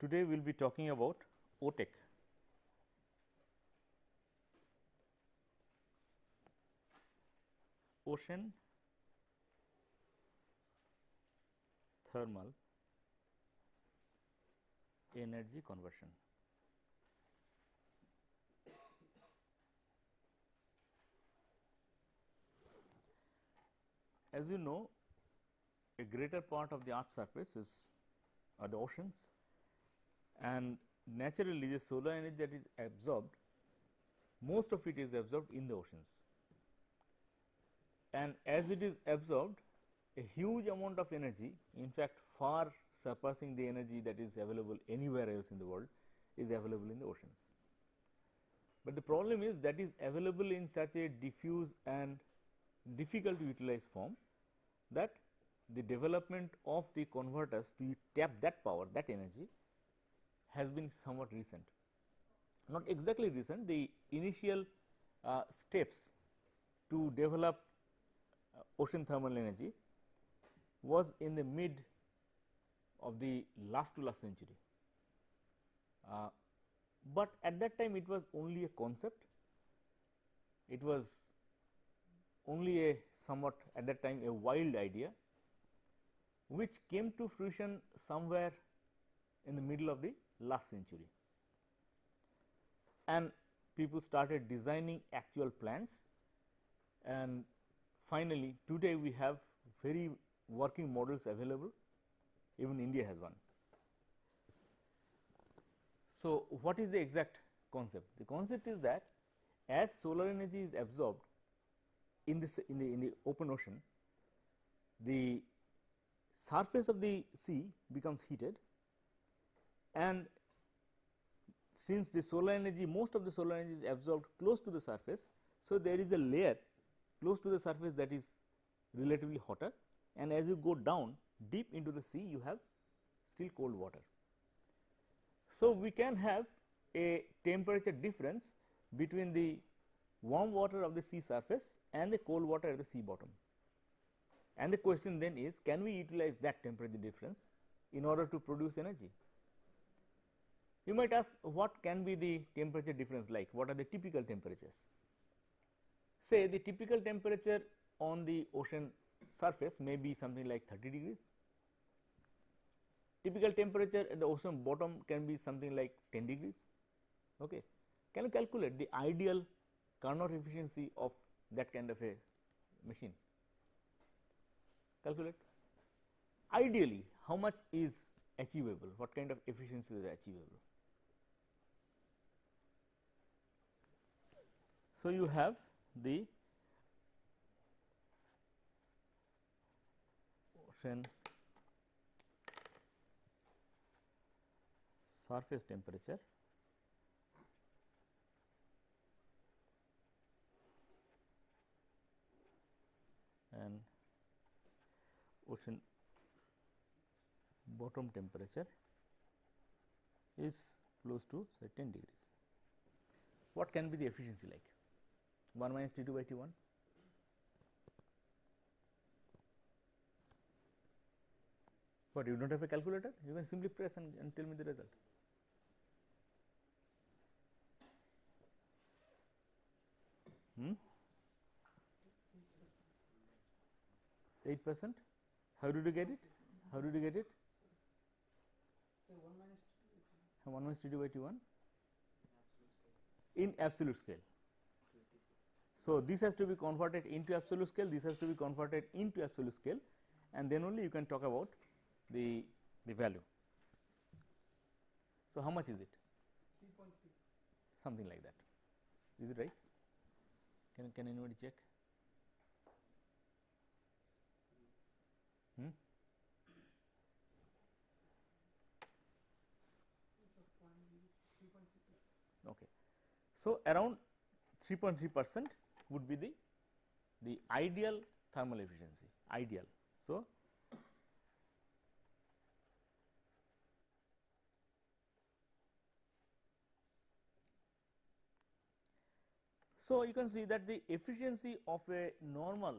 Today we will be talking about OTEC. Ocean thermal energy conversion. As you know, a greater part of the Earth's surface are the oceans, and naturally the solar energy that is absorbed, most of it is absorbed in the oceans, and as it is absorbed, a huge amount of energy, in fact far surpassing the energy that is available anywhere else in the world, is available in the oceans. But the problem is that is available in such a diffuse and difficult to utilize form that the development of the converters to tap that power, that energy, has been somewhat recent. Not exactly recent, the initial steps to develop ocean thermal energy was in the mid of the last to last century, but at that time it was only a concept. It was only a somewhat at that time a wild idea, which came to fruition somewhere in the middle of the last century, and people started designing actual plants, and finally today we have very working models available. Even India has one. So, what is the exact concept? The concept is that as solar energy is absorbed in this in the open ocean, the surface of the sea becomes heated, and since the solar energy, most of the solar energy is absorbed close to the surface. So, there is a layer close to the surface that is relatively hotter, and as you go down deep into the sea, you have still cold water. So, we can have a temperature difference between the warm water of the sea surface and the cold water at the sea bottom, and the question then is, can we utilize that temperature difference in order to produce energy? You might ask, what can be the temperature difference like? What are the typical temperatures? Say the typical temperature on the ocean surface may be something like 30 degrees. Typical temperature at the ocean bottom can be something like 10 degrees. Okay. Can you calculate the ideal Carnot efficiency of that kind of a machine? Calculate. Ideally, how much is achievable? What kind of efficiency is achievable? So, you have the ocean surface temperature and ocean bottom temperature is close to say 10 degrees. What can be the efficiency like? 1 minus T2 by T1. But you do not have a calculator, you can simply press and tell me the result. Hmm? 8%. How did you get it? How did you get it? Say 1 minus T2 by T1 in absolute scale. So, this has to be converted into absolute scale, this has to be converted into absolute scale, and then only you can talk about the value. So, how much is it? 3.3. Something like that. Is it right? Can anybody check? Hmm? Okay. So, around 3.3% would be the ideal thermal efficiency, ideal. So, you can see that the efficiency of a normal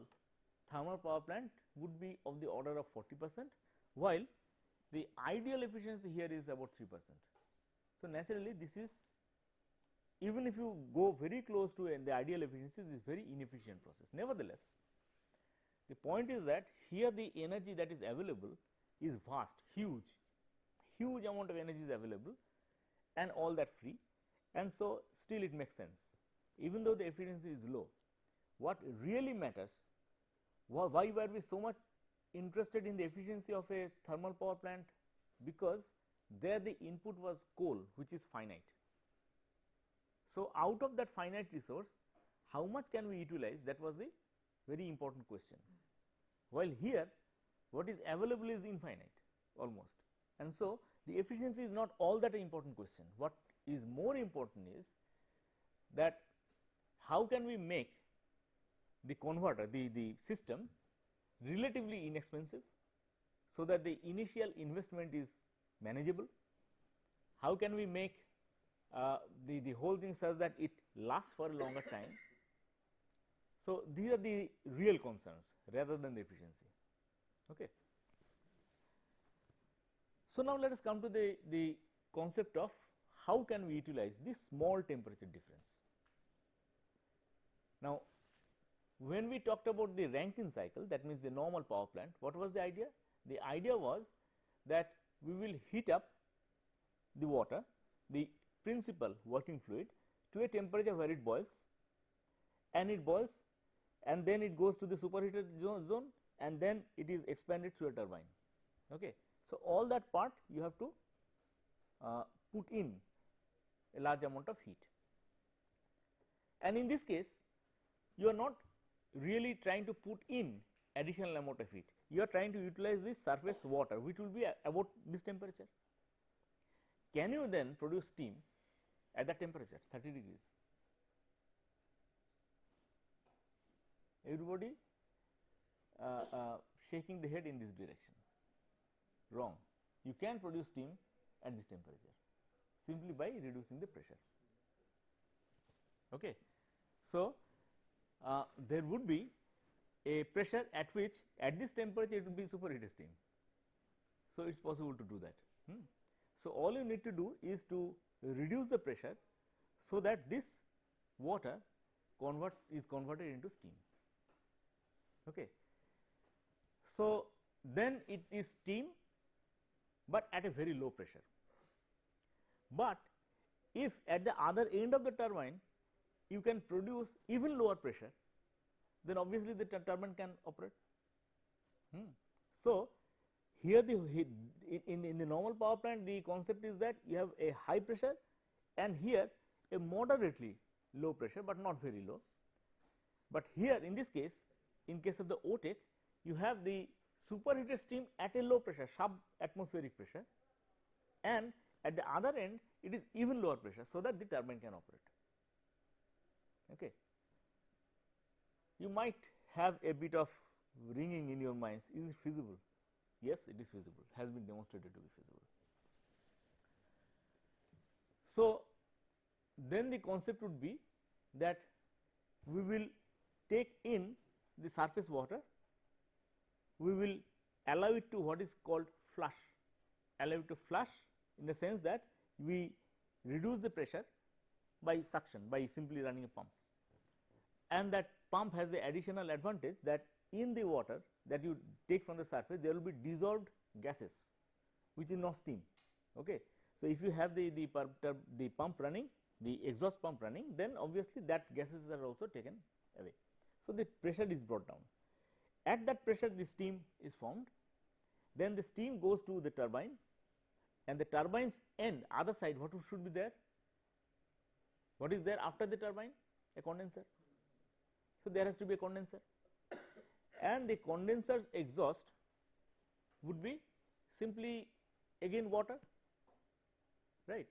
thermal power plant would be of the order of 40%, while the ideal efficiency here is about 3%. So, naturally this is, even if you go very close to the ideal efficiency, this is very inefficient process. Nevertheless, the point is that here the energy that is available is vast, huge amount of energy is available and all that free, and so still it makes sense even though the efficiency is low. What really matters, why were we so much interested in the efficiency of a thermal power plant? Because there the input was coal, which is finite. So, out of that finite resource, how much can we utilize? That was the very important question. While here what is available is infinite almost, and so the efficiency is not all that important question. What is more important is that how can we make the converter, the system relatively inexpensive, so that the initial investment is manageable. How can we make the whole thing such that it lasts for a longer time. So, these are the real concerns rather than the efficiency. Okay. So, now let us come to the concept of how can we utilize this small temperature difference. Now, when we talked about the Rankine cycle, that means the normal power plant, what was the idea? The idea was that we will heat up the water, the principal working fluid, to a temperature where it boils, and then it goes to the superheated zone, and then it is expanded through a turbine. Okay. So, all that part you have to put in a large amount of heat, and in this case you are not really trying to put in additional amount of heat, you are trying to utilize this surface water which will be about this temperature. Can you then produce steam at that temperature 30 degrees? Everybody shaking the head in this direction. Wrong. You can produce steam at this temperature simply by reducing the pressure. Okay. So, there would be a pressure at which at this temperature it will be superheated steam. So, it is possible to do that. So, all you need to do is to reduce the pressure, so that this water is converted into steam. Okay. So, then it is steam, but at a very low pressure. But if at the other end of the turbine you can produce even lower pressure, then obviously the turbine can operate. So, here in the normal power plant, the concept is that you have a high pressure and here a moderately low pressure, but not very low. But here in this case, in case of the OTEC, you have the superheated steam at a low pressure, sub atmospheric pressure, and at the other end it is even lower pressure, so that the turbine can operate. Okay. You might have a bit of ringing in your minds, is it feasible? Yes, it is feasible, has been demonstrated to be feasible. So, then the concept would be that we will take in the surface water, we will allow it to what is called flush, allow it to flush in the sense that we reduce the pressure by suction, by simply running a pump, and that pump has the additional advantage that in the water that you take from the surface there will be dissolved gases which is not steam. Okay. So, if you have the pump running, the exhaust pump running, then obviously that gases are also taken away. So, the pressure is brought down. At that pressure the steam is formed, then the steam goes to the turbine, and the turbine's end, other side, what should be there? What is there after the turbine? A condenser. So, there has to be a condenser, and the condenser's exhaust would be simply again water, right.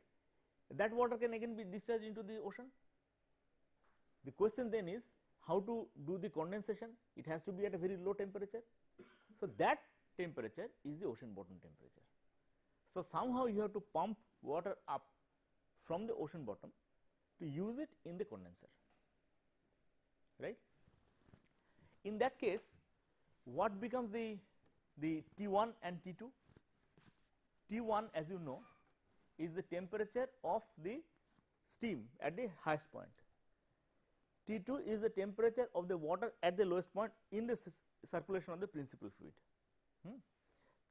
That water can again be discharged into the ocean. The question then is how to do the condensation. It has to be at a very low temperature. So, that temperature is the ocean bottom temperature. So, somehow you have to pump water up from the ocean bottom to use it in the condenser, right. In that case, what becomes the T1 and T2? T1 as you know is the temperature of the steam at the highest point. T2 is the temperature of the water at the lowest point in the circulation of the principal fluid.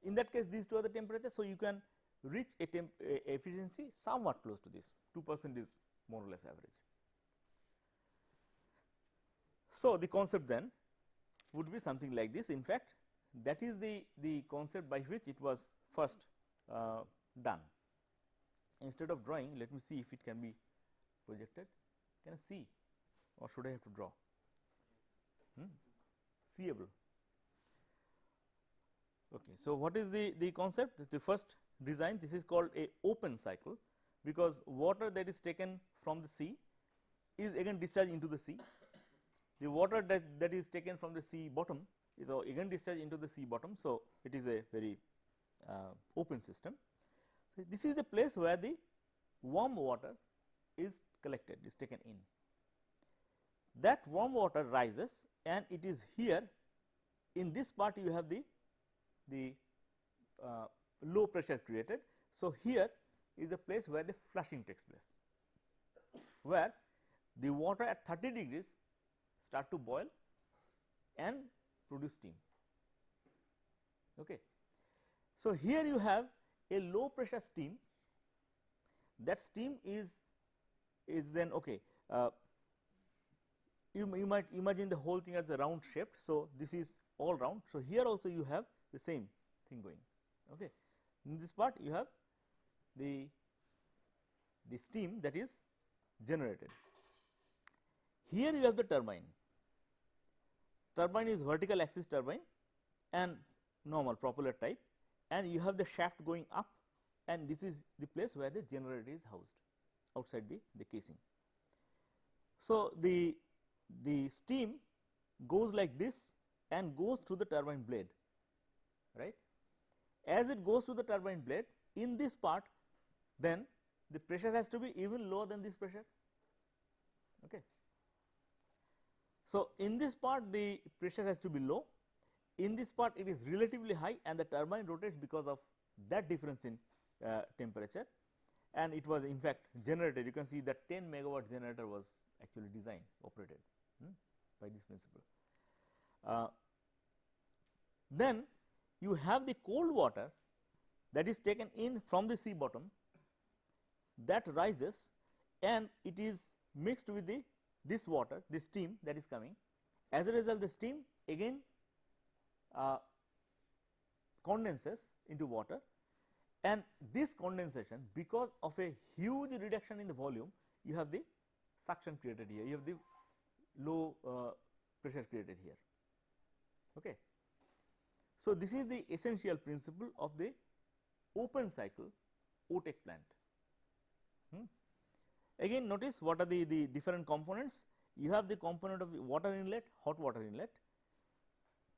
In that case these two are the temperatures. So, you can reach a efficiency somewhat close to this, 2% is more or less average. So, the concept then would be something like this. In fact, that is the concept by which it was first done. Instead of drawing, let me see if it can be projected. Can I see, or should I have to draw? Seeable. Okay. So, what is the concept? The first design, this is called a open cycle, because water that is taken from the sea is again discharged into the sea. The water that is taken from the sea bottom is again discharged into the sea bottom. So, it is a very open system. So, this is the place where the warm water is collected, is taken in. That warm water rises and it is here in this part you have the low pressure created. So, here is a place where the flushing takes place, where the water at 30 degrees start to boil and produce steam. Okay. So, here you have a low pressure steam. That steam is then okay. You might imagine the whole thing as a round shaped. So, this is all round. So, here also you have the same thing going. Okay. In this part you have the steam that is generated. Here you have the turbine. Turbine is vertical axis turbine and normal propeller type, and you have the shaft going up, and this is the place where the generator is housed outside the casing. So, the steam goes like this and goes through the turbine blade, right. As it goes through the turbine blade, in this part then the pressure has to be even lower than this pressure. Okay. So, in this part the pressure has to be low, in this part it is relatively high, and the turbine rotates because of that difference in temperature, and it was in fact generated. You can see that 10 megawatt generator was actually designed, operated by this principle. Then you have the cold water that is taken in from the sea bottom, that rises and it is mixed with this water, this steam that is coming. As a result, the steam again condenses into water, and this condensation, because of a huge reduction in the volume, you have the suction created here, you have the low pressure created here. Okay. So, this is the essential principle of the open cycle OTEC plant. Again notice what are the different components. You have the component of the water inlet, hot water inlet,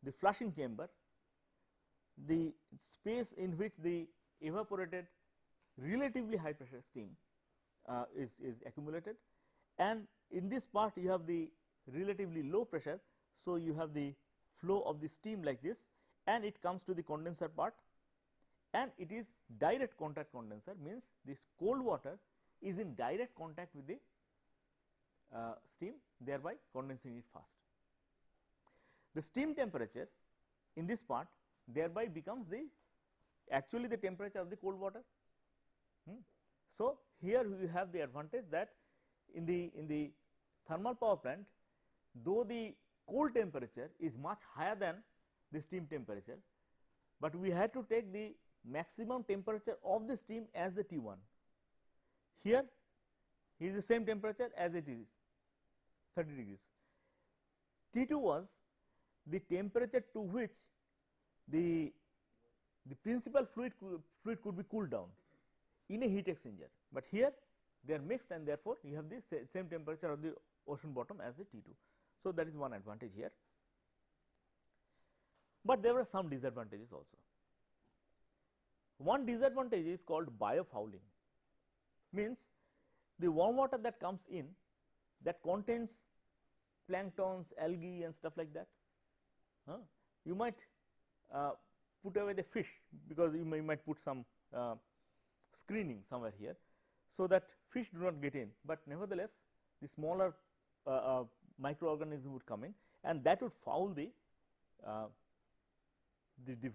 the flushing chamber, the space in which the evaporated relatively high pressure steam is accumulated, and in this part you have the relatively low pressure. So, you have the flow of the steam like this, and it comes to the condenser part, and it is direct contact condenser, means this cold water is in direct contact with the steam, thereby condensing it fast. The steam temperature in this part thereby becomes actually the temperature of the cold water. So, here we have the advantage that in the thermal power plant, though the cold temperature is much higher than the steam temperature, but we had to take the maximum temperature of the steam as the T1. Here is the same temperature as it is, 30 degrees. T2 was the temperature to which the principal fluid could be cooled down in a heat exchanger, but here they are mixed, and therefore, you have the same temperature of the ocean bottom as the T2. So, that is one advantage here, but there were some disadvantages also. One disadvantage is called biofouling, means the warm water that comes in, that contains planktons, algae and stuff like that. You might put away the fish, because you might put some screening somewhere here, so that fish do not get in, but nevertheless the smaller microorganism would come in, and that would foul the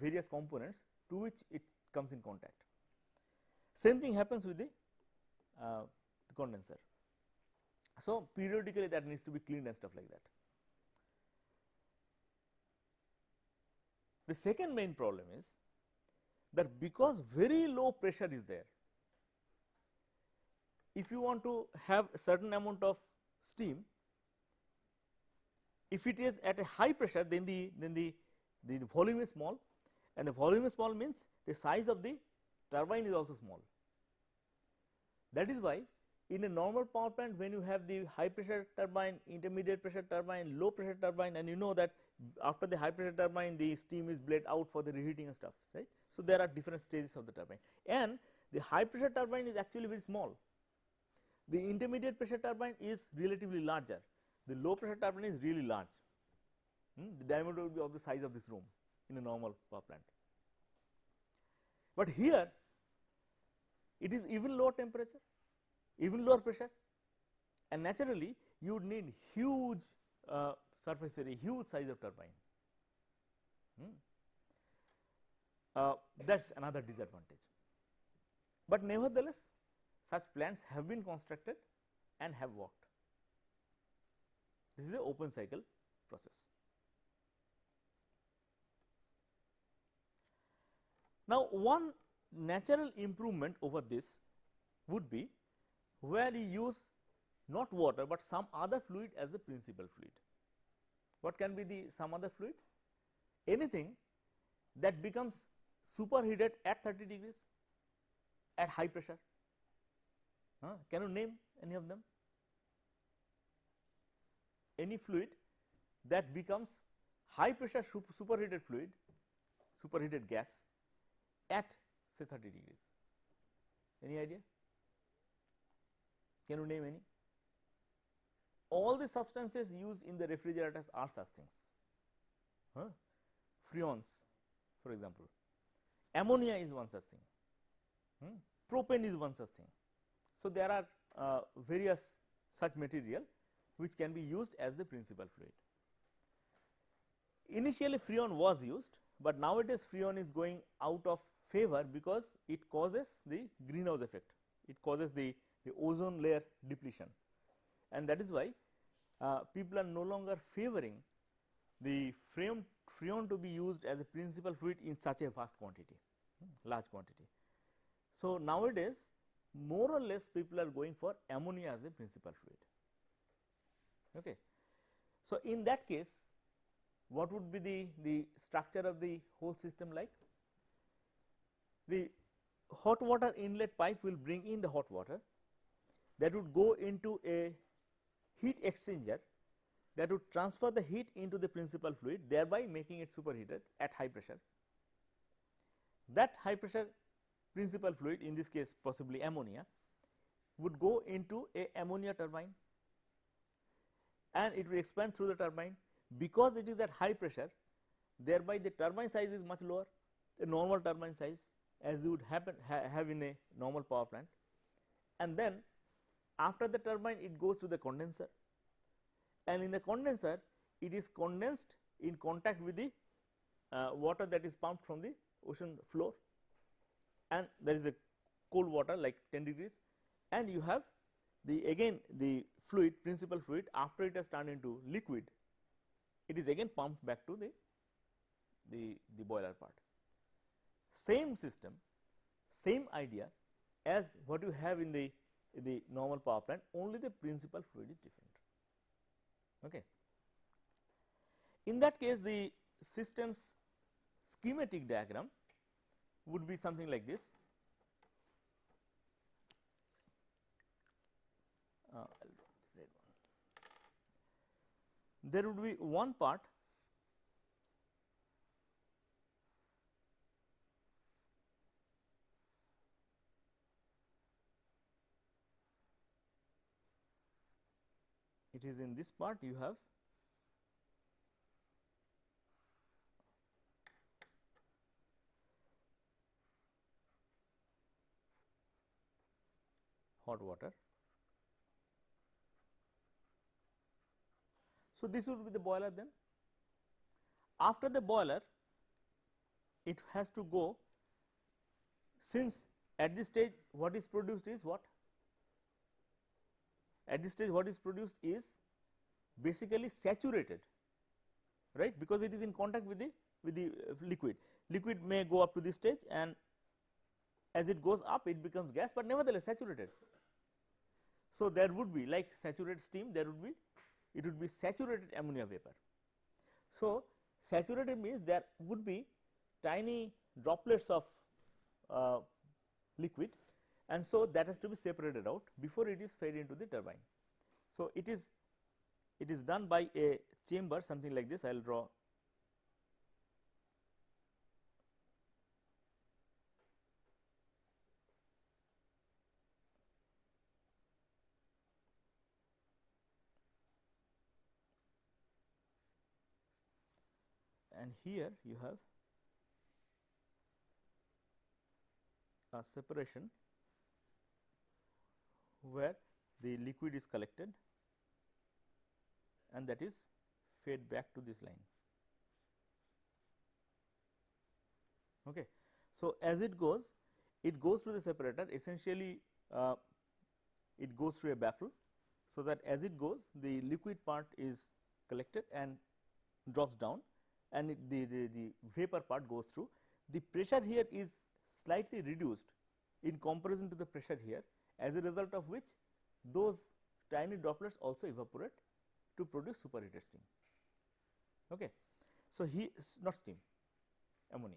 various components to which it comes in contact. Same thing happens with the condenser. So, periodically that needs to be cleaned and stuff like that. The second main problem is that because very low pressure is there, if you want to have a certain amount of steam, if it is at a high pressure, then the volume is small, and the volume is small means the size of the turbine is also small. That is why in a normal power plant, when you have the high pressure turbine, intermediate pressure turbine, low pressure turbine, and you know that after the high pressure turbine the steam is bled out for the reheating and stuff, right. So, there are different stages of the turbine, and the high pressure turbine is actually very small. The intermediate pressure turbine is relatively larger, the low pressure turbine is really large. The diameter will be of the size of this room in a normal power plant. But here it is even lower temperature, even lower pressure, and naturally you would need huge surface area, huge size of turbine. That is another disadvantage. But nevertheless, such plants have been constructed and have worked. This is the open cycle process. Now, one natural improvement over this would be where you use not water, but some other fluid as the principal fluid. What can be the some other fluid? Anything that becomes superheated at 30 degrees at high pressure. Can you name any of them? Any fluid that becomes high pressure superheated fluid, superheated gas at say 30 degrees. Any idea? Can you name any? All the substances used in the refrigerators are such things. Freons, for example. Ammonia is one such thing. Propane is one such thing. So, there are various such material which can be used as the principal fluid. Initially freon was used, but nowadays freon is going out of favor because it causes the greenhouse effect, it causes the ozone layer depletion, and that is why people are no longer favoring the freon to be used as a principal fluid in such a vast quantity, large quantity. So, nowadays more or less people are going for ammonia as a principal fluid. Okay. So, in that case what would be the structure of the whole system like? The hot water inlet pipe will bring in the hot water, that would go into a heat exchanger that would transfer the heat into the principal fluid, thereby making it superheated at high pressure. That high pressure principal fluid, in this case possibly ammonia, would go into a ammonia turbine and it will expand through the turbine. Because it is at high pressure, thereby the turbine size is much lower, a normal turbine size as you would have in a normal power plant, and then after the turbine it goes to the condenser, and in the condenser it is condensed in contact with the water that is pumped from the ocean floor, and there is a cold water like 10 degrees, and you have again the fluid, principal fluid, after it has turned into liquid, it is again pumped back to the boiler part. Same system, same idea as what you have in the normal power plant, only the principal fluid is different. Okay. In that case, the system's schematic diagram would be something like this. There would be one part it is in this part you have hot water. So, this would be the boiler then. After the boiler, it has to go, since at this stage what is produced is what? At this stage what is produced is basically saturated, right, because it is in contact with the liquid. Liquid may go up to this stage, and as it goes up it becomes gas, but nevertheless saturated. So, there would be, like saturated steam, there would be, it would be saturated ammonia vapor. So, saturated means there would be tiny droplets of liquid, and so that has to be separated out before it is fed into the turbine. So, it is done by a chamber, something like this. I will draw. And here you have a separation where the liquid is collected and that is fed back to this line. Okay. So, as it goes to the separator, essentially it goes through a baffle, so that as it goes the liquid part is collected and drops down, and the vapor part goes through. The pressure here is slightly reduced in comparison to the pressure here, as a result of which those tiny droplets also evaporate to produce superheated steam. Okay. So, he not steam, ammonia.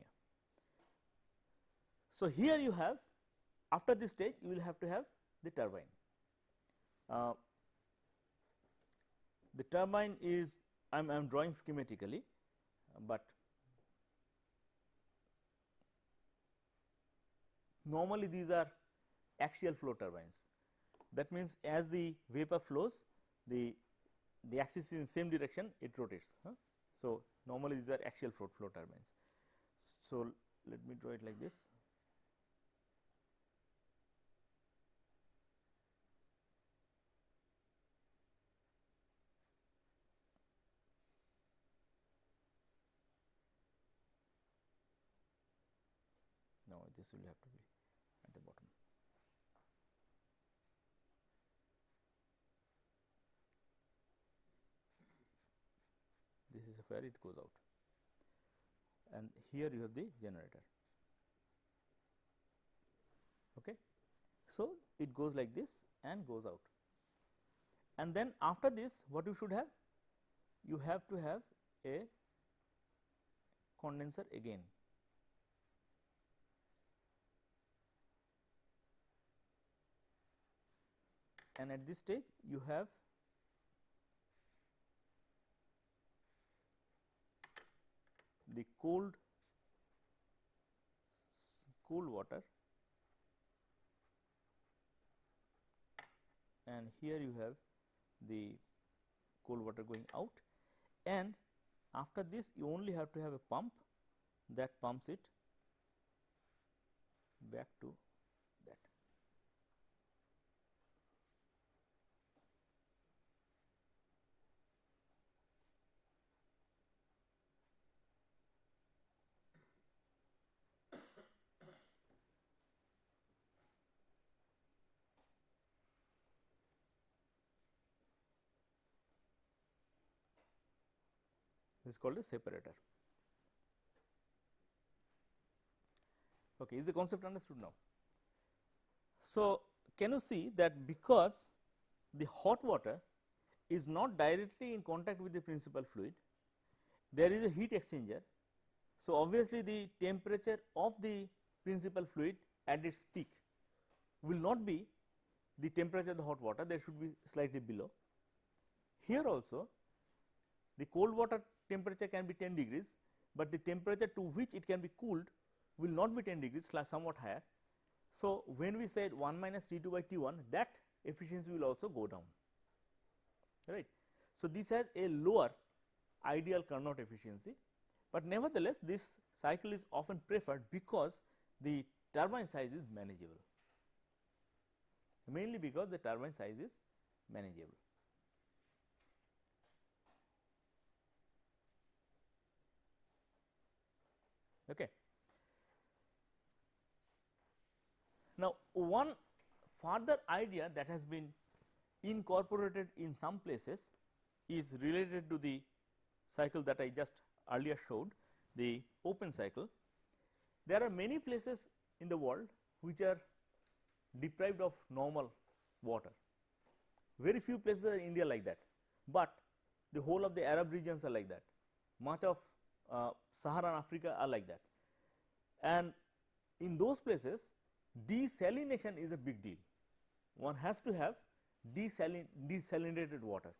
So, here you have, after this stage you will have to have the turbine. The turbine is, I am drawing schematically, but normally these are axial flow turbines. That means, as the vapor flows, the axis is in same direction, it rotates. So, normally these are axial flow turbines. So, let me draw it like this. Now, this will have to be at the bottom. This is where it goes out, and here you have the generator. Okay. So, it goes like this and goes out, and then after this what you should have? You have to have a condenser again. And at this stage you have the cold water, and here you have the cold water going out, and after this you only have to have a pump that pumps it back to that. This is called a separator. Okay, is the concept understood now? So, can you see that because the hot water is not directly in contact with the principal fluid, there is a heat exchanger. So, obviously, the temperature of the principal fluid at its peak will not be the temperature of the hot water, there should be slightly below. Here also the cold water temperature can be 10 degrees, but the temperature to which it can be cooled will not be 10 degrees, somewhat higher. So, when we said 1 minus T2 by T1, that efficiency will also go down, right. So, this has a lower ideal Carnot efficiency, but nevertheless this cycle is often preferred because the turbine size is manageable. mainly because the turbine size is manageable. Okay. Now, one further idea that has been incorporated in some places is related to the cycle that I just earlier showed, the open cycle. There are many places in the world which are deprived of normal water. Very few places in India like that, but the whole of the Arab regions are like that. Much of Saharan Africa are like that, and in those places desalination is a big deal. One has to have desalinated water,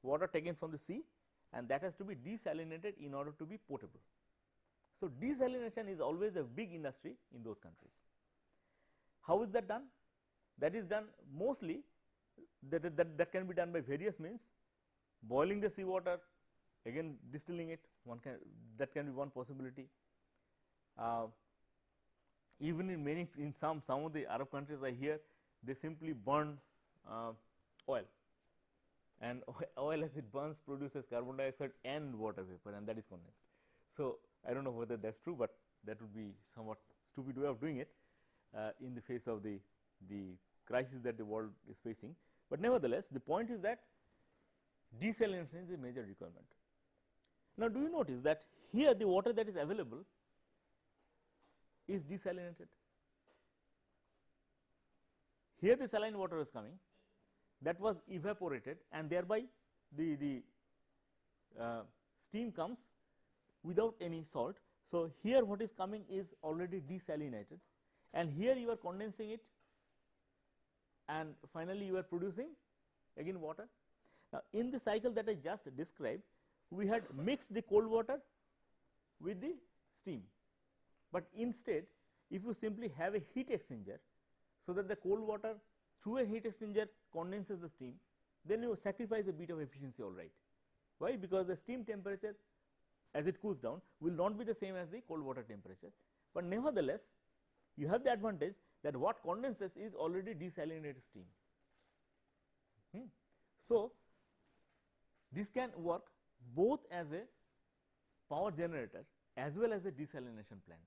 water taken from the sea, and that has to be desalinated in order to be potable. So, desalination is always a big industry in those countries. How is that done? That is done mostly that can be done by various means. Boiling the sea water, again distilling it, that can be one possibility. Even in some of the Arab countries, I hear they simply burn oil, and oil as it burns produces carbon dioxide and water vapor, and that is condensed. So, I do not know whether that is true, but that would be somewhat stupid way of doing it in the face of the crisis that the world is facing. But nevertheless, the point is that desalination is a major requirement. Now, do you notice that here the water that is available is desalinated? Here the saline water is coming, that was evaporated, and thereby the steam comes without any salt. So, here what is coming is already desalinated, and here you are condensing it, and finally you are producing again water. Now, in the cycle that I just described, we had mixed the cold water with the steam, but instead if you simply have a heat exchanger, so that the cold water through a heat exchanger condenses the steam, then you sacrifice a bit of efficiency, all right. Why? Because the steam temperature as it cools down will not be the same as the cold water temperature, but nevertheless you have the advantage that what condenses is already desalinated steam. So, this can work both as a power generator as well as a desalination plant.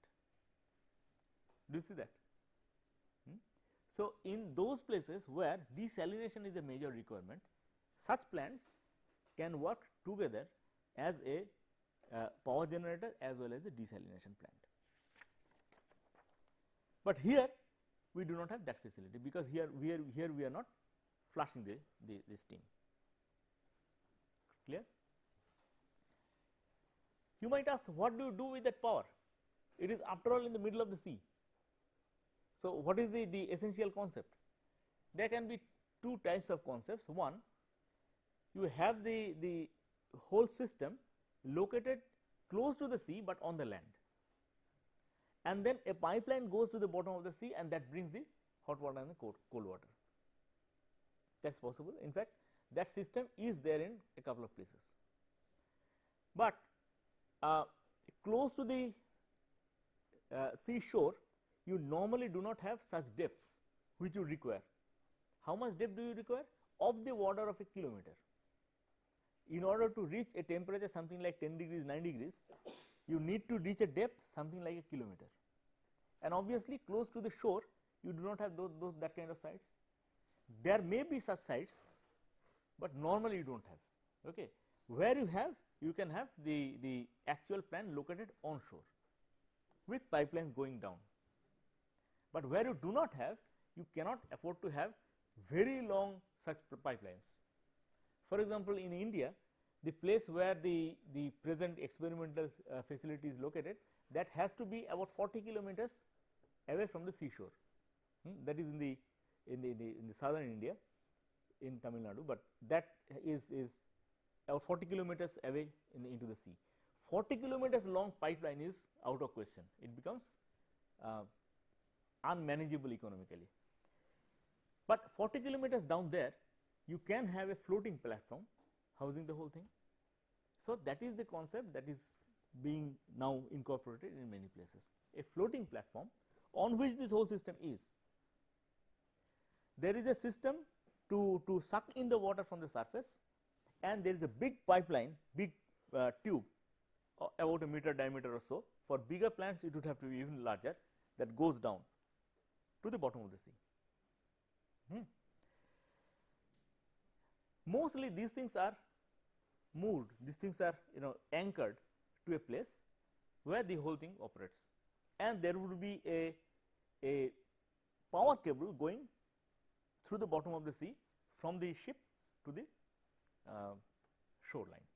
Do you see that? So, in those places where desalination is a major requirement, such plants can work together as a power generator as well as a desalination plant. But here we do not have that facility, because here we are not flushing the steam. Clear? You might ask, what do you do with that power? It is after all in the middle of the sea. So, what is the essential concept? There can be two types of concepts. One, you have the whole system located close to the sea, but on the land, and then a pipeline goes to the bottom of the sea, and that brings the hot water and the cold water. That is possible. In fact, that system is there in a couple of places, but close to the seashore, you normally do not have such depths which you require. How much depth do you require? Of the order of a kilometer. In order to reach a temperature something like 10 degrees, 9 degrees, you need to reach a depth something like a kilometer, and obviously close to the shore you do not have that kind of sites. There may be such sites, but normally you do not have. Okay. Where you have, you can have the actual plant located on shore with pipelines going down, but where you do not have, you cannot afford to have very long such pipelines. For example, in India, the place where the present experimental facility is located, that has to be about 40 kilometers away from the seashore. That is in the southern India, in Tamil Nadu, but that is about 40 kilometers away into the sea. 40 kilometers long pipeline is out of question. It becomes unmanageable economically. But 40 kilometers down there, you can have a floating platform housing the whole thing. So, that is the concept that is being now incorporated in many places, a floating platform on which this whole system is. there is a system to suck in the water from the surface, and there is a big pipeline, big tube about a meter diameter or so. For bigger plants it would have to be even larger, that goes down to the bottom of the sea. Mostly these things are moved, these things are anchored to a place where the whole thing operates, and there would be a power cable going through the bottom of the sea from the ship to the shoreline.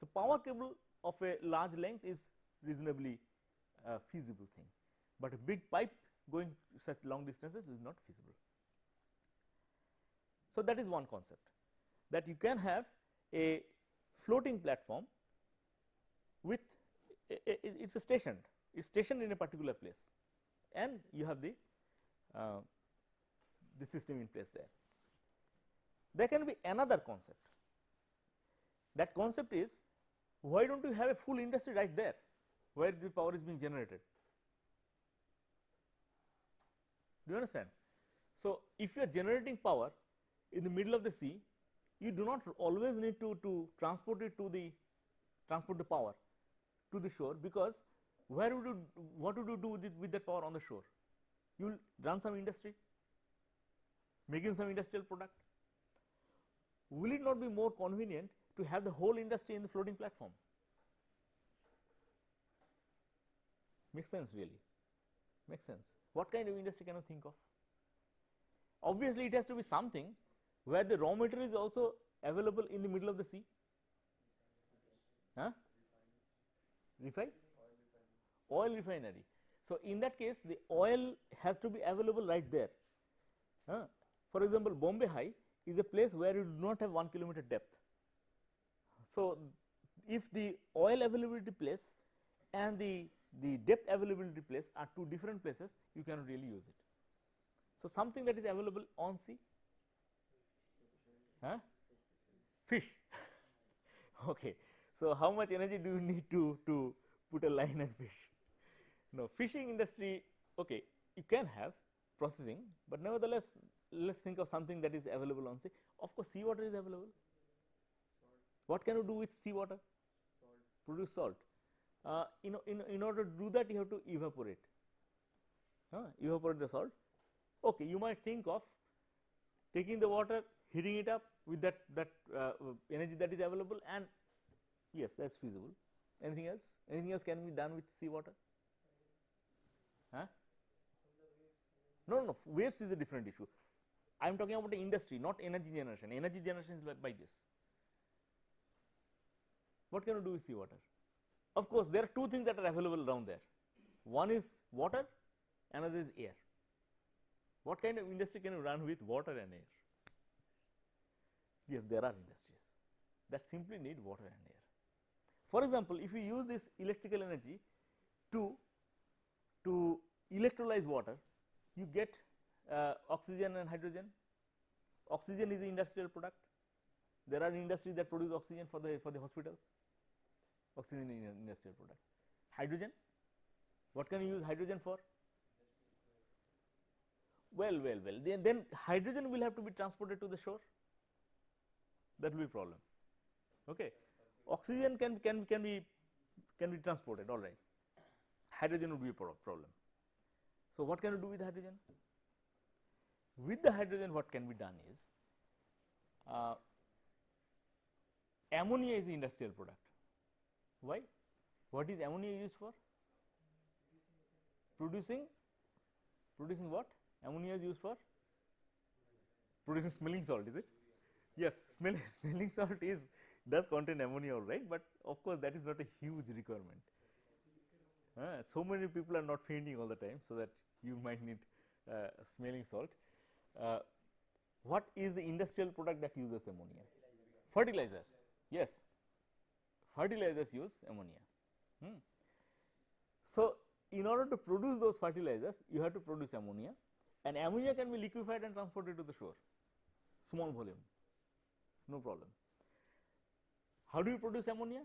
So, power cable of a large length is reasonably feasible thing, but a big pipe going such long distances is not feasible. So, that is one concept, that you can have a floating platform with it is stationed, it is stationed in a particular place, and you have the system in place there. There can be another concept. That concept is, why don't you have a full industry right there where the power is being generated? Do you understand? So, if you are generating power in the middle of the sea, you do not always need to transport it to the power to the shore, because where would you, what would you do with that power on the shore? You will run some industry, making some industrial product. Will it not be more convenient to have the whole industry in the floating platform? Makes sense, really, makes sense. What kind of industry can you think of? Obviously, it has to be something where the raw material is also available in the middle of the sea. Oil refinery. So, in that case, the oil has to be available right there. For example, Bombay High is a place where you do not have 1 kilometer depth. So, if the oil availability place and the depth availability place are two different places, you cannot really use it. So, something that is available on sea, fish. Okay. So, how much energy do you need to put a line and fish? No, fishing industry, okay, you can have processing, but nevertheless, let us think of something that is available on sea. Of course, seawater is available. Salt. What can you do with seawater? Salt. Produce salt. In order to do that, you have to evaporate. Evaporate the salt. Okay, you might think of taking the water, heating it up with that energy that is available, and yes, that is feasible. Anything else? Anything else can be done with seawater? No, waves is a different issue. I am talking about the industry, not energy generation. Energy generation is by this. What can you do with seawater? Of course, there are two things that are available around there. One is water, another is air. What kind of industry can you run with water and air? Yes, there are industries that simply need water and air. For example, if you use this electrical energy to electrolyze water, you get oxygen and hydrogen. Oxygen is an industrial product. There are industries that produce oxygen for the hospitals. Oxygen is an industrial product. Hydrogen, what can you use hydrogen for? Well, then hydrogen will have to be transported to the shore. That will be a problem. Okay, oxygen can be transported. All right, hydrogen would be a problem. So, what can you do with hydrogen? With the hydrogen, what can be done is, ammonia is the industrial product. Why? What is ammonia used for? Producing what? Ammonia is used for producing smelling salt, is it? Yes, smelling salt does contain ammonia, all right, but of course that is not a huge requirement. So many people are not fainting all the time, so that you might need smelling salt. What is the industrial product that uses ammonia? Fertilizers. Yes, fertilizers use ammonia. So, in order to produce those fertilizers, you have to produce ammonia, and ammonia can be liquefied and transported to the shore, small volume, no problem. How do you produce ammonia?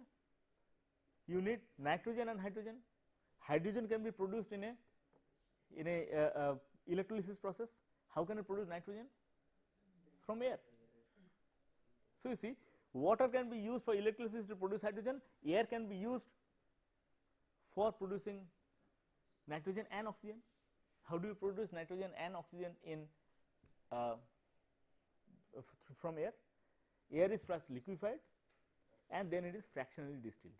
You need nitrogen and hydrogen. Hydrogen can be produced in a electrolysis process. How can it produce nitrogen? From air. So, you see, water can be used for electrolysis to produce hydrogen, air can be used for producing nitrogen and oxygen. How do you produce nitrogen and oxygen in from air? Air is first liquefied and then it is fractionally distilled.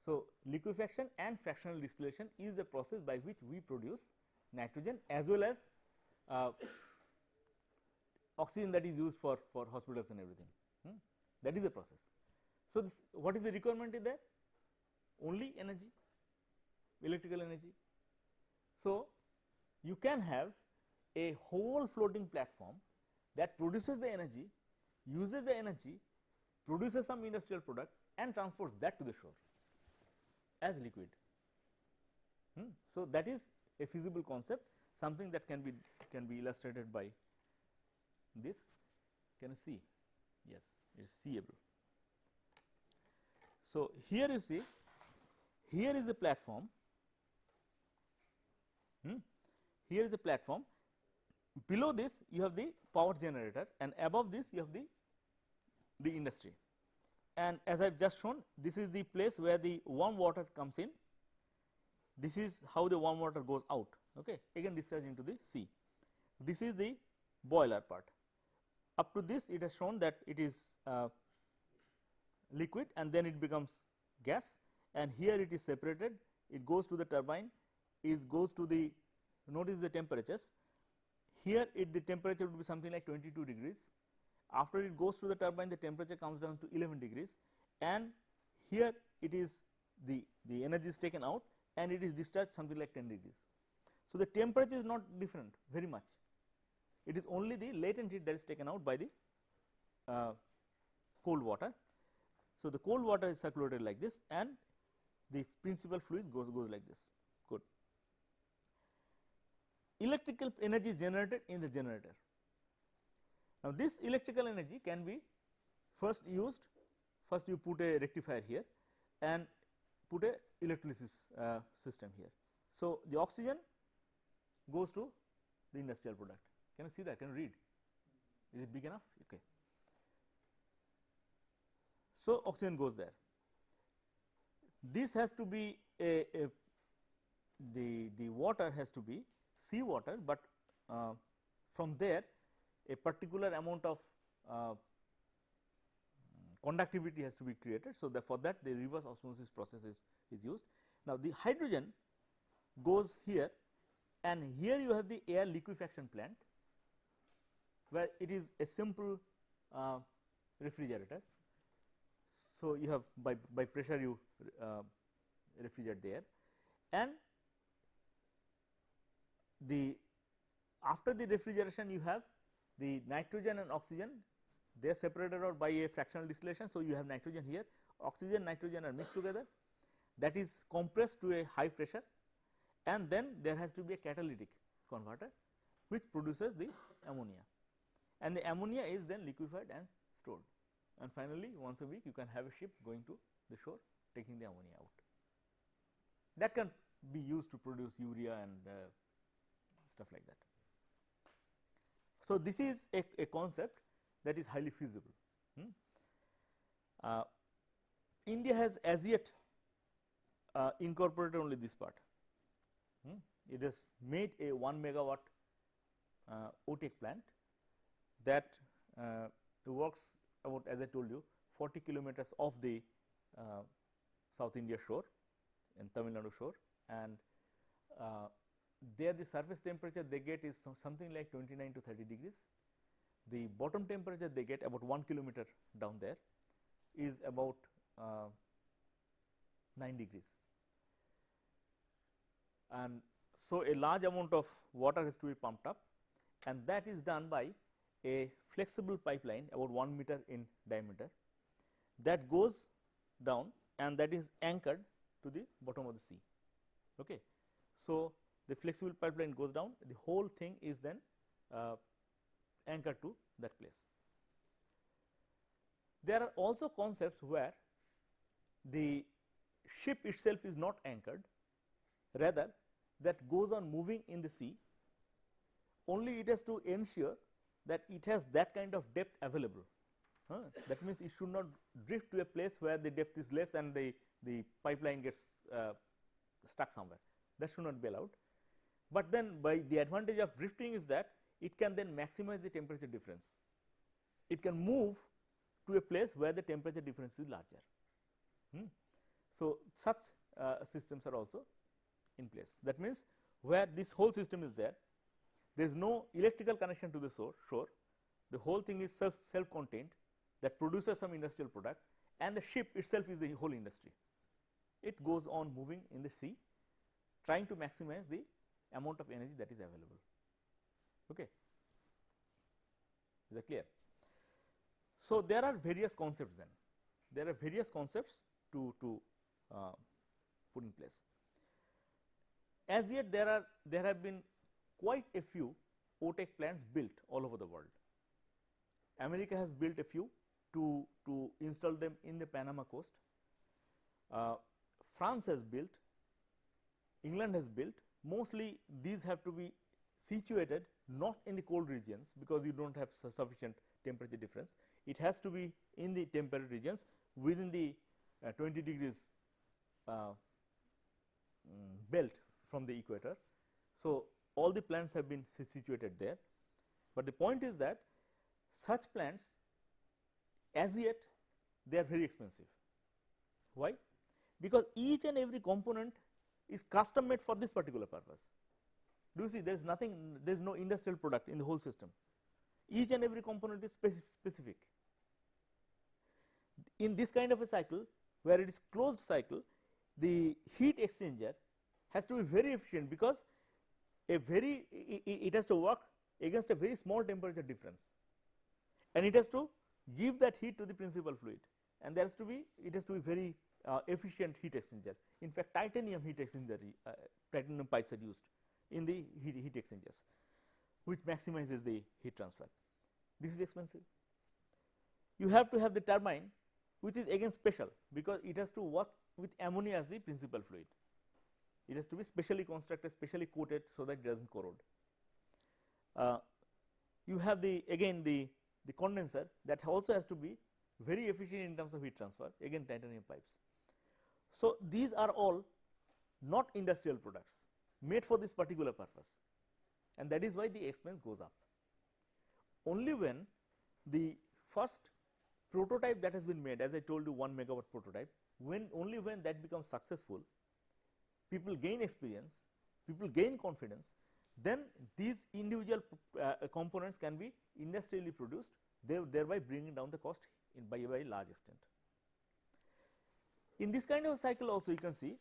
So, liquefaction and fractional distillation is the process by which we produce nitrogen as well as oxygen that is used for hospitals and everything. That is the process. So, this what is the requirement in there? Only energy, electrical energy. So, you can have a whole floating platform that produces the energy, uses the energy, produces some industrial product and transports that to the shore as liquid. So, that is a feasible concept, something that can be illustrated by this. Can you see? Yes, it is seeable. So, here you see, here is the platform. Here is the platform. Below this you have the power generator and above this you have the industry. And as I have just shown, this is the place where the warm water comes in. This is how the warm water goes out, okay, again discharged into the sea. This is the boiler part. Up to this it has shown that it is liquid and then it becomes gas, and here it is separated, it goes to the turbine, it goes to the, notice the temperatures. Here the temperature would be something like 22 degrees. After it goes to the turbine, the temperature comes down to 11 degrees, and here it is the energy is taken out and it is discharged something like 10 degrees. So, the temperature is not different very much, it is only the latent heat that is taken out by the cold water. So, the cold water is circulated like this and the principal fluid goes like this. Good. Electrical energy is generated in the generator. Now, this electrical energy can be first used, first you put a rectifier here and put a electrolysis system here. So, the oxygen goes to the industrial product. Can you see that? Can you read? Is it big enough? Okay. So, oxygen goes there. This has to be the water has to be sea water, but from there a particular amount of conductivity has to be created. So, for that the reverse osmosis process is used. Now, the hydrogen goes here and here you have the air liquefaction plant, where it is a simple refrigerator. So, you have by pressure you refrigerate the air, and after the refrigeration you have the nitrogen and oxygen, they are separated out by a fractional distillation. So, you have nitrogen here, oxygen, nitrogen are mixed together, that is compressed to a high pressure, and then there has to be a catalytic converter which produces the ammonia, and the ammonia is then liquefied and stored, and finally once a week you can have a ship going to the shore taking the ammonia out. That can be used to produce urea and stuff like that. So, this is a concept that is highly feasible. India has as yet incorporated only this part. It has made a 1 megawatt OTEC plant that works about, as I told you, 40 kilometers off the South India shore and Tamil Nadu shore, and there the surface temperature they get is something like 29 to 30 degrees. The bottom temperature they get about 1 kilometer down there is about 9 degrees, and so a large amount of water has to be pumped up, and that is done by a flexible pipeline about 1 meter in diameter that goes down and that is anchored to the bottom of the sea. Okay. So, the flexible pipeline goes down, the whole thing is then anchored to that place. There are also concepts where the ship itself is not anchored, rather that goes on moving in the sea only it has to ensure that it has that kind of depth available. That means it should not drift to a place where the depth is less and the pipeline gets stuck somewhere. That should not be allowed. But then by the advantage of drifting is that it can then maximize the temperature difference. It can move to a place where the temperature difference is larger. So such systems are also in place. That means where this whole system is there is no electrical connection to the shore, the whole thing is self-contained, that produces some industrial product, and the ship itself is the whole industry. It goes on moving in the sea, trying to maximize the amount of energy that is available. Okay. Is that clear? So there are various concepts then. There are various concepts to put in place. As yet there have been quite a few OTEC plants built all over the world. America has built a few to install them in the Panama coast. France has built, England has built. Mostly these have to be situated not in the cold regions, because you do not have sufficient temperature difference. It has to be in the temperate regions within the 20 degrees belt from the equator. So all the plants have been situated there, but the point is that such plants as yet they are very expensive. Why? Because each and every component is custom made for this particular purpose. Do you see, there is nothing, there is no industrial product in the whole system. Each and every component is specific. In this kind of a cycle where it is closed cycle, the heat exchanger has to be very efficient, because it has to work against a very small temperature difference, and it has to give that heat to the principal fluid, and it has to be very efficient heat exchanger. In fact, titanium heat exchanger, titanium pipes are used in the heat exchangers, which maximizes the heat transfer. This is expensive. You have to have the turbine, which is again special, because it has to work with ammonia as the principal fluid. It has to be specially constructed, specially coated, so that it does not corrode. You have the condenser that also has to be very efficient in terms of heat transfer, again titanium pipes. So these are all not industrial products made for this particular purpose, and that is why the expense goes up. Only when the first prototype that has been made, as I told you, 1 megawatt prototype, only when that becomes successful, people gain experience, people gain confidence, then these individual components can be industrially produced, thereby bringing down the cost by a very large extent. In this kind of cycle also you can see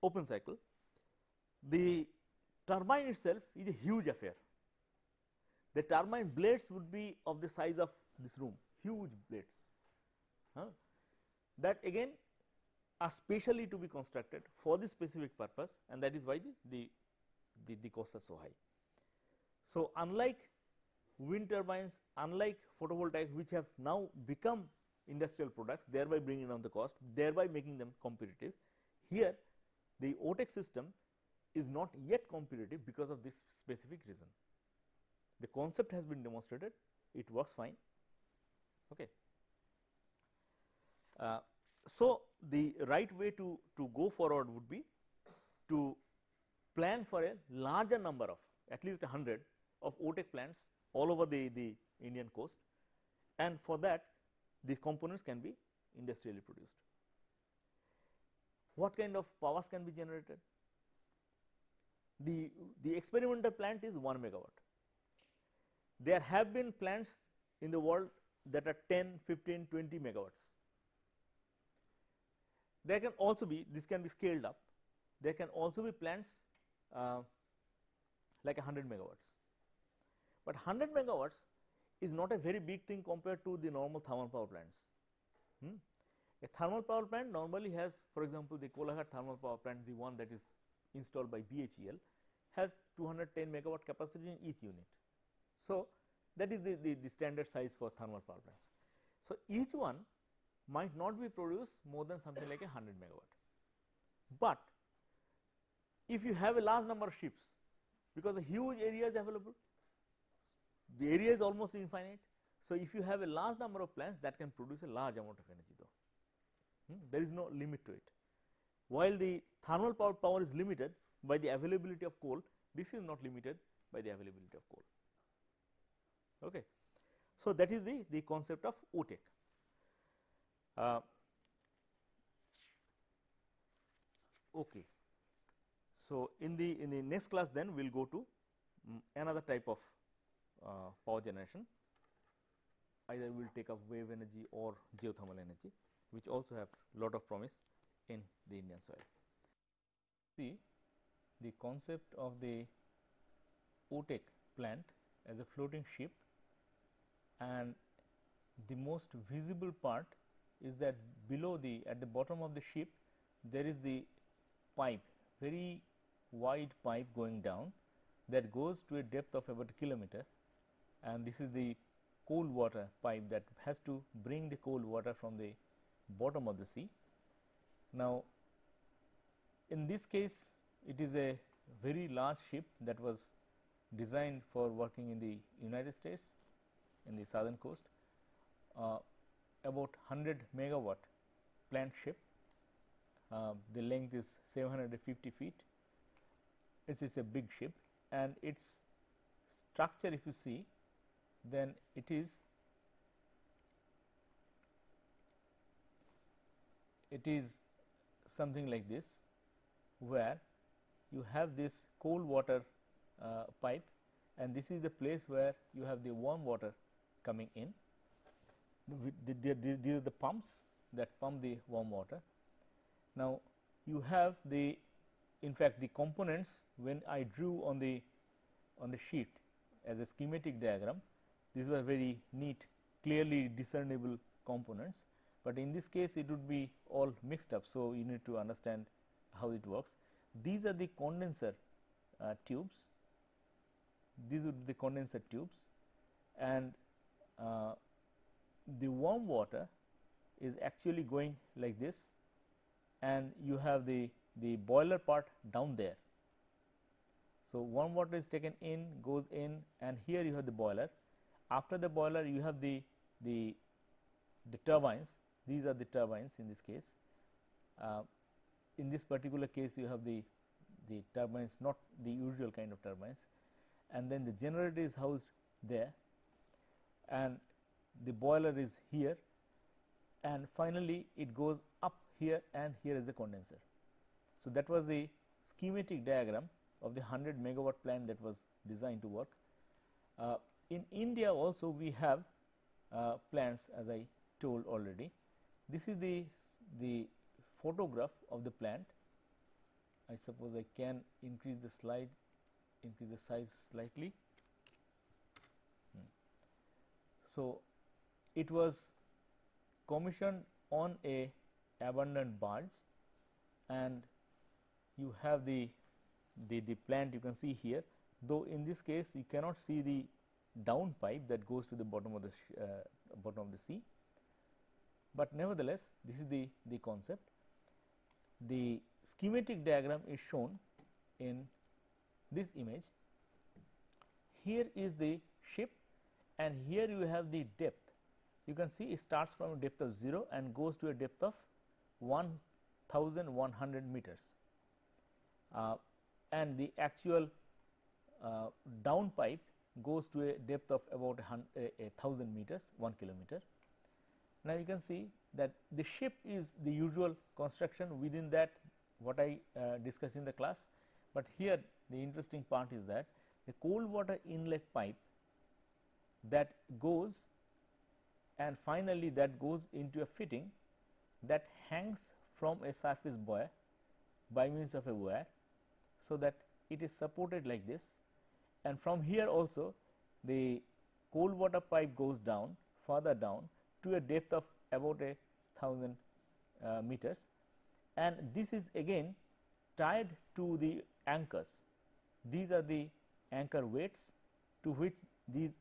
open cycle, the turbine itself is a huge affair. The turbine blades would be of the size of this room, huge blades, that again are specially to be constructed for this specific purpose, and that is why the costs are so high. So unlike wind turbines, unlike photovoltaic, which have now become industrial products, thereby bringing down the cost, thereby making them competitive, here the OTEC system is not yet competitive because of this specific reason. The concept has been demonstrated, it works fine. Okay. So the right way to go forward would be to plan for a larger number of at least 100 of OTEC plants all over the Indian coast, and for that these components can be industrially produced. What kind of powers can be generated? The experimental plant is 1 megawatt. There have been plants in the world that are 10, 15, 20 megawatts. There can also be, this can be scaled up, there can also be plants like 100 megawatts. But 100 megawatts is not a very big thing compared to the normal thermal power plants. A thermal power plant normally has, for example, the Kolaghat thermal power plant, the one that is installed by BHEL, has 210 megawatt capacity in each unit. So that is the standard size for thermal power plants. So each one might not be produced more than something like 100 megawatt. But if you have a large number of ships, because a huge area is available. The area is almost infinite. So, if you have a large number of plants, that can produce a large amount of energy though. There is no limit to it. While the thermal power is limited by the availability of coal, this is not limited by the availability of coal. Okay. So, that is the concept of OTEC. Okay. So, in the next class then we will go to another type of power generation. Either we will take up wave energy or geothermal energy, which also have lot of promise in the Indian soil. See the concept of the OTEC plant as a floating ship, and the most visible part is that below at the bottom of the ship there is the pipe, very wide pipe going down, that goes to a depth of about a kilometer, and this is the cold water pipe that has to bring the cold water from the bottom of the sea. Now, in this case it is a very large ship that was designed for working in the United States in the southern coast, about 100 megawatt plant ship. The length is 750 feet. It is a big ship, and its structure, if you see, then it is something like this, where you have this cold water pipe, and this is the place where you have the warm water coming in. These are the pumps that pump the warm water. Now, you have in fact the components, when I drew on the sheet as a schematic diagram, these were very neat, clearly discernible components, but in this case it would be all mixed up. So, you need to understand how it works. These are the condenser tubes. These would be the condenser tubes, and the warm water is actually going like this, and you have the boiler part down there. So, warm water is taken in, goes in, and here you have the boiler. After the boiler you have the turbines. These are the turbines in this case. In this particular case you have the turbines, not the usual kind of turbines, and then the generator is housed there, and the boiler is here, and finally it goes up here, and here is the condenser. So, that was the schematic diagram of the 100 megawatt plant that was designed to work. In India also we have plants, as I told already. This is the photograph of the plant. I suppose I can increase the slide, increase the size slightly. So, it was commissioned on a abandoned barge, and you have the plant you can see here, though in this case you cannot see the down pipe that goes to the bottom of the sea, but nevertheless this is the concept. The schematic diagram is shown in this image. Here is the ship, and here you have the depth. You can see it starts from a depth of 0 and goes to a depth of 1100 meters, and the actual down pipe goes to a depth of about 1000 meters, 1 kilometer. Now, you can see that the ship is the usual construction within that what I discussed in the class, but here the interesting part is that the cold water inlet pipe that goes, and finally that goes into a fitting that hangs from a surface buoy by means of a wire, so that it is supported like this, and from here also the cold water pipe goes down, further down to a depth of about 1000 meters, and this is again tied to the anchors. These are the anchor weights to which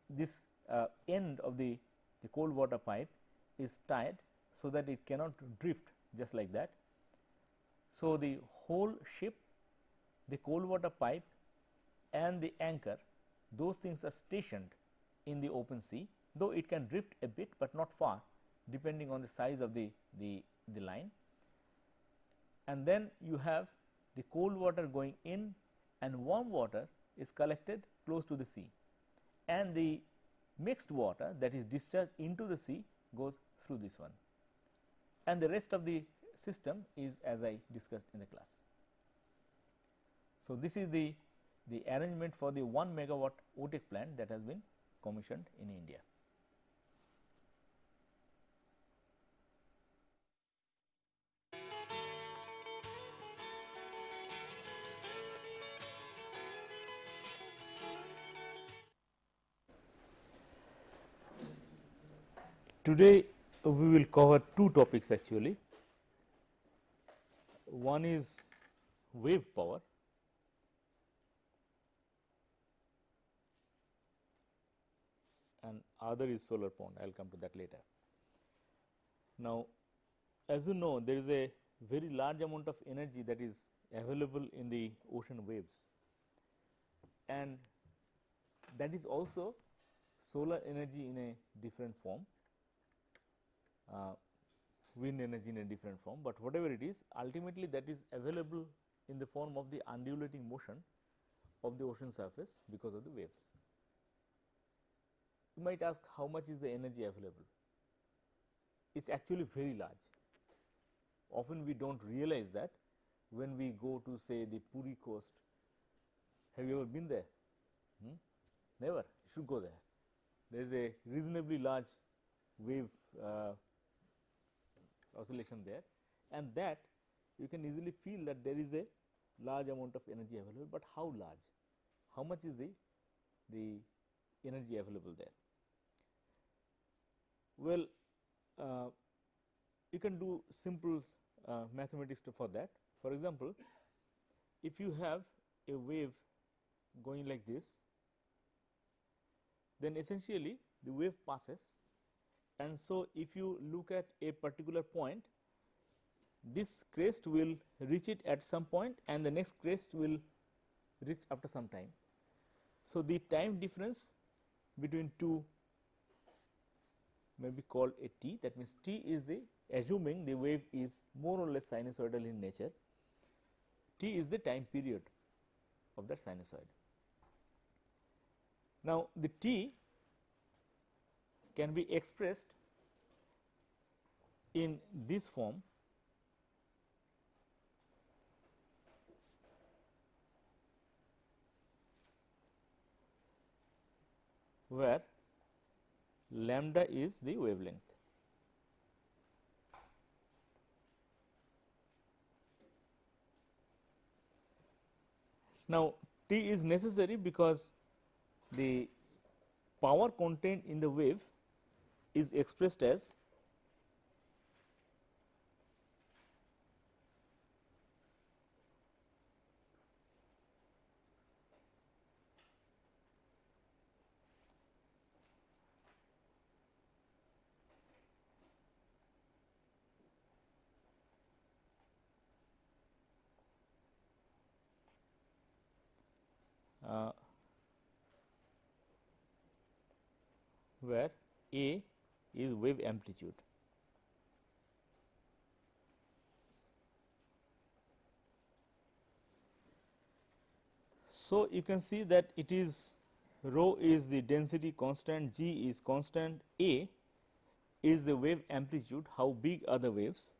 this end of the cold water pipe is tied, so that it cannot drift just like that. So, the whole ship, the cold water pipe and the anchor, those things are stationed in the open sea, though it can drift a bit, but not far, depending on the size of the line. And then you have the cold water going in, and warm water is collected close to the sea, and the mixed water that is discharged into the sea goes through this one, and the rest of the system is as I discussed in the class. So, this is the arrangement for the 1 megawatt OTEC plant that has been commissioned in India. Today we will cover two topics actually. One is wave power, and other is solar pond. I will come to that later. Now, as you know, there is a very large amount of energy that is available in the ocean waves, and that is also solar energy in a different form, wind energy in a different form, but whatever it is, ultimately that is available in the form of the undulating motion of the ocean surface because of the waves. You might ask, how much is the energy available? It is actually very large. Often we do not realize that when we go to say the Puri coast. Have you ever been there? Never. You should go there. There is a reasonably large wave oscillation there, and that you can easily feel that there is a large amount of energy available, but how large? How much is the energy available there? Well, you can do simple mathematics for that. For example, if you have a wave going like this, then essentially the wave passes, and so if you look at a particular point, this crest will reach it at some point and the next crest will reach after some time. So, the time difference between two may be called a t, that means t is the, assuming the wave is more or less sinusoidal in nature, t is the time period of that sinusoid. Now, the t can be expressed in this form, where lambda is the wavelength. Now, t is necessary because the power contained in the wave is expressed as where A is wave amplitude. So, you can see that it is rho is the density constant, G is constant, A is the wave amplitude, how big are the waves,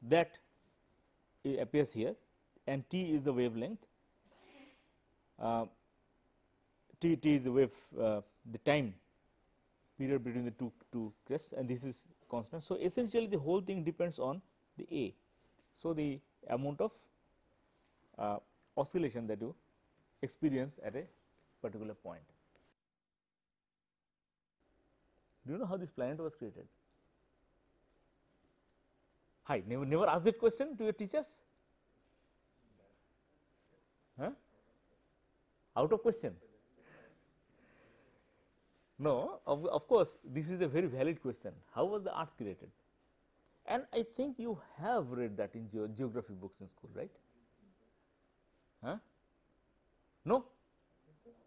that appears here, and T is the wavelength, T is the wave, the time period between the two crests, and this is constant. So, essentially the whole thing depends on the A. So, the amount of oscillation that you experience at a particular point. Do you know how this planet was created? Hi, never ask that question to your teachers? Huh? Out of question? No, of course, this is a very valid question. How was the earth created? And I think you have read that in geography books in school, right? Huh? No?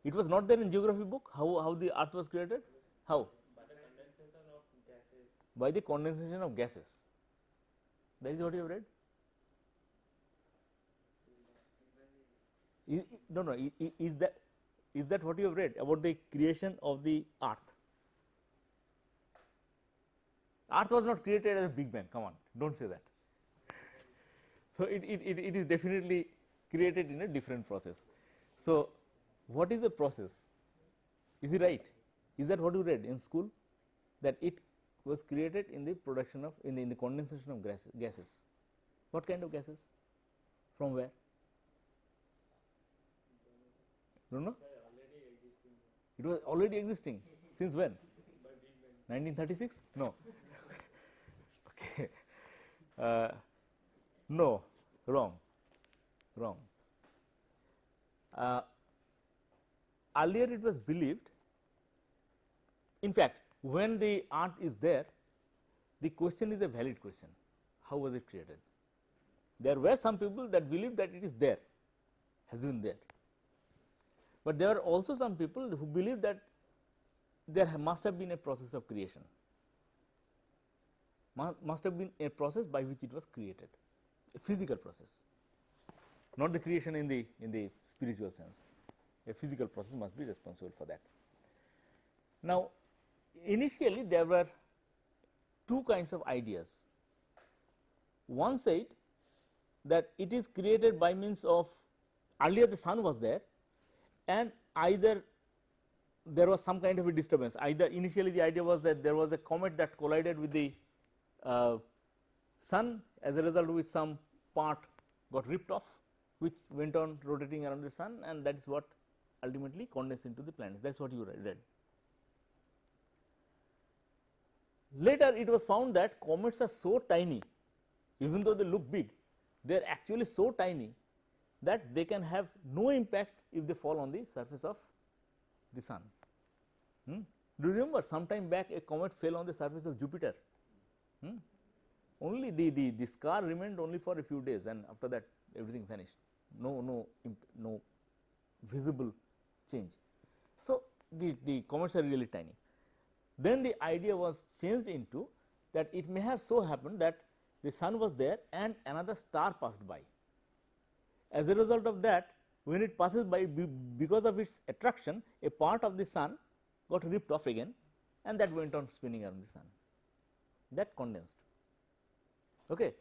It was not there in geography book, how the earth was created? How? By the condensation of gases. By the condensation of gases. That is what you have read? No, is that what you have read about the creation of the earth? Earth was not created as a big bang, come on, don't say that. So, it is definitely created in a different process. So, what is the process? Is it right? Is that what you read in school? That it was created in the production of, in the condensation of gases. What kind of gases? From where? Don't know? It was already existing. Since when? 1936? No. Okay. No, wrong. Earlier it was believed, in fact, when the earth is there, the question is a valid question. How was it created? There were some people that believed that it is there, has been there. But there are also some people who believe that there must have been a process of creation, must have been a process by which it was created, a physical process, not the creation in the spiritual sense. A physical process must be responsible for that. Now, initially there were two kinds of ideas. One said that it is created by means of, earlier the sun was there, and either there was some kind of a disturbance, either initially the idea was that there was a comet that collided with the sun, as a result of which some part got ripped off, which went on rotating around the sun, and that is what ultimately condensed into the planets. That is what you read. Later it was found that comets are so tiny, even though they look big, they are actually so tiny that they can have no impact if they fall on the surface of the sun. Do you remember some time back a comet fell on the surface of Jupiter? Only the scar remained only for a few days, and after that everything vanished. No visible change. So, the comets are really tiny. Then the idea was changed into that it may have so happened that the sun was there and another star passed by. As a result of that, when it passes by, because of its attraction, a part of the sun got ripped off again, and that went on spinning around the sun. That condensed. Okay.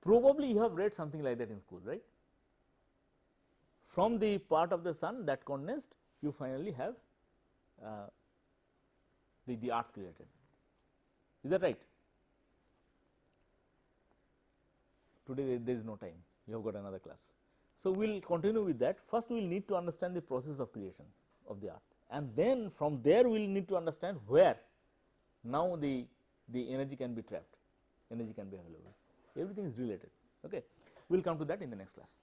Probably you have read something like that in school, right? From the part of the sun that condensed, you finally have the earth created. Is that right? Today there is no time, you have got another class. So, we will continue with that. First we will need to understand the process of creation of the earth, and then from there we will need to understand where now the energy can be trapped, energy can be available. Everything is related. Okay. We will come to that in the next class.